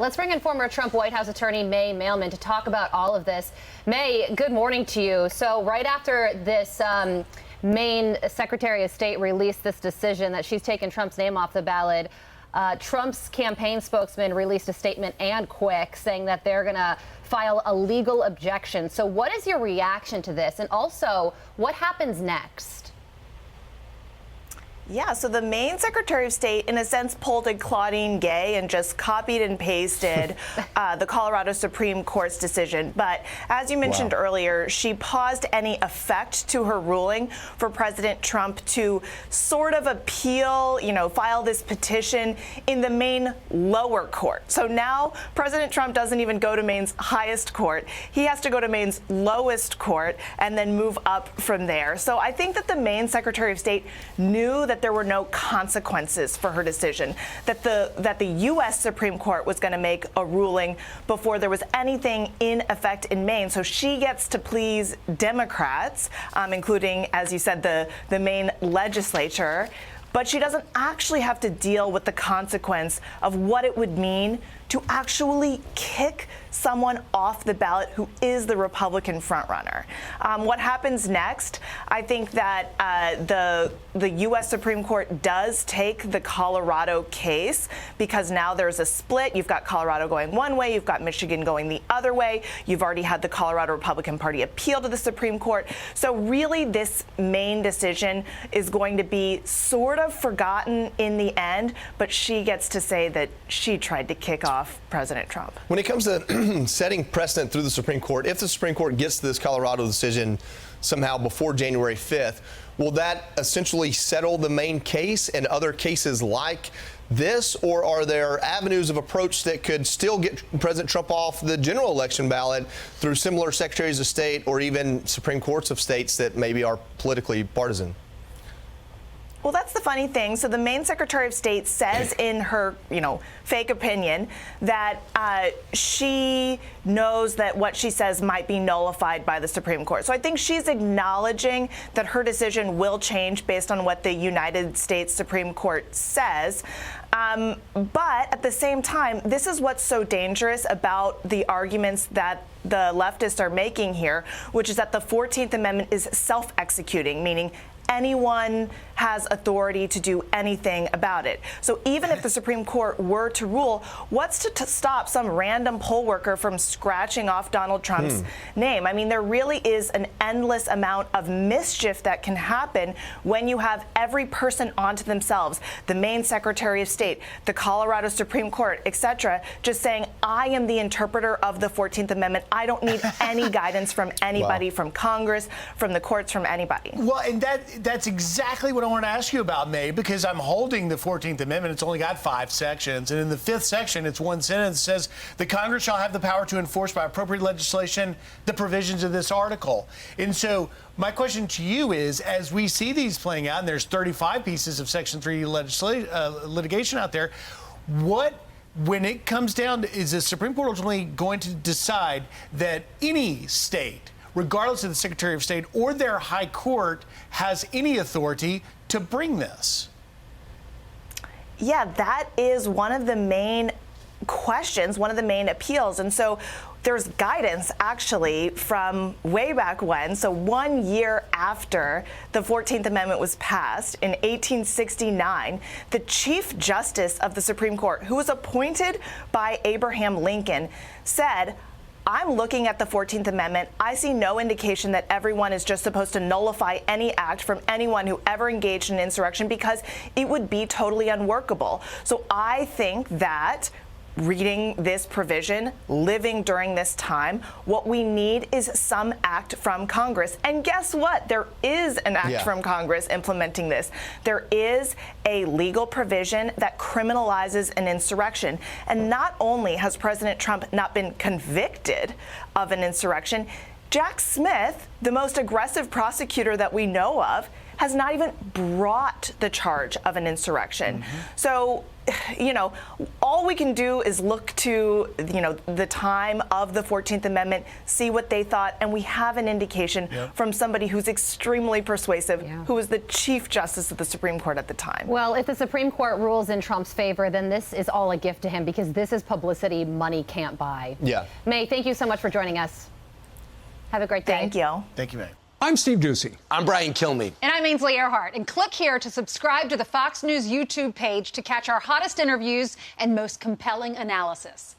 Let's bring in former Trump White House attorney May Mailman to talk about all of this. May, good morning to you. So right after this Maine Secretary of State released this decision that she's taken Trump's name off the ballot, Trump's campaign spokesman released a statement, and quick, saying that they're going to file a legal objection. So what is your reaction to this? And also, what happens next? Yeah, so the Maine Secretary of State, in a sense, pulled a Claudine Gay and just copied and pasted the Colorado Supreme Court's decision. But as you mentioned earlier, she paused any effect to her ruling for President Trump to sort of appeal, file this petition in the Maine lower court. So now President Trump doesn't even go to Maine's highest court. He has to go to Maine's lowest court and then move up from there. So I think that the Maine Secretary of State knew that there were no consequences for her decision, that the U.S. Supreme Court was going to make a ruling before there was anything in effect in Maine. So she gets to please Democrats, including, as you said, the Maine legislature, but she doesn't actually have to deal with the consequence of what it would mean to actually kick someone off the ballot who is the Republican frontrunner. What happens next? I think that the U.S. Supreme Court does take the Colorado case, because now there's a split. You've got Colorado going one way, you've got Michigan going the other way. You've already had the Colorado Republican Party appeal to the Supreme Court. So really, this Maine decision is going to be sort of forgotten in the end, but she gets to say that she tried to kick off President Trump. When it comes to setting precedent through the Supreme Court, if the Supreme Court gets to this Colorado decision somehow before January 5th, will that essentially settle the Maine case and other cases like this, or are there avenues of approach that could still get President Trump off the general election ballot through similar secretaries of state or even Supreme Courts of states that maybe are politically partisan? Well, that's the funny thing. So the Maine Secretary of State says in her, fake opinion that she knows that what she says might be nullified by the Supreme Court. So I think she's acknowledging that her decision will change based on what the United States Supreme Court says. But at the same time, this is what's so dangerous about the arguments that the leftists are making here, which is that the 14th Amendment is self-executing, meaning anyone has authority to do anything about it. So even if the Supreme Court were to rule, what's to stop some random poll worker from scratching off Donald Trump's name? I mean, there really is an endless amount of mischief that can happen when you have every person onto themselves, the Maine Secretary of State, the Colorado Supreme Court, etc., just saying, I am the interpreter of the 14th Amendment. I don't need any guidance from anybody, from Congress, from the courts, from anybody. Well, and that's exactly what I wanted to ask you about, May, because I'm holding the 14th Amendment. It's only got 5 sections. And in the 5th section, it's one sentence that says, the Congress shall have the power to enforce by appropriate legislation the provisions of this article. And so my question to you is, as we see these playing out, and there's 35 pieces of Section 3 litigation out there, when it comes down to, is the Supreme Court ultimately going to decide that any state, regardless of the Secretary of State or their high court, has any authority to bring this? Yeah, that is one of the main questions, one of the main appeals. And so there's guidance actually from way back when. So 1 year after the 14th Amendment was passed in 1869, the Chief Justice of the Supreme Court, who was appointed by Abraham Lincoln, said, I'm looking at the 14th Amendment. I see no indication that everyone is just supposed to nullify any act from anyone who ever engaged in insurrection, because it would be totally unworkable. So I think that reading this provision, living during this time, what we need is some act from Congress. And guess what? There is an act from Congress implementing this. There is a legal provision that criminalizes an insurrection. And not only has President Trump not been convicted of an insurrection, Jack Smith, the most aggressive prosecutor that we know of, has not even brought the charge of an insurrection. So you know, all we can do is look to, you know, the time of the 14th Amendment, see what they thought, and we have an indication from somebody who's extremely persuasive, who was the Chief Justice of the Supreme Court at the time. Well, if the Supreme Court rules in Trump's favor, then this is all a gift to him because this is publicity money can't buy. Yeah. May, thank you so much for joining us. Have a great day. Thank you. Thank you, May. I'm Steve Ducey. I'm Brian Kilmeade. And I'm Ainsley Earhart. And click here to subscribe to the Fox News YouTube page to catch our hottest interviews and most compelling analysis.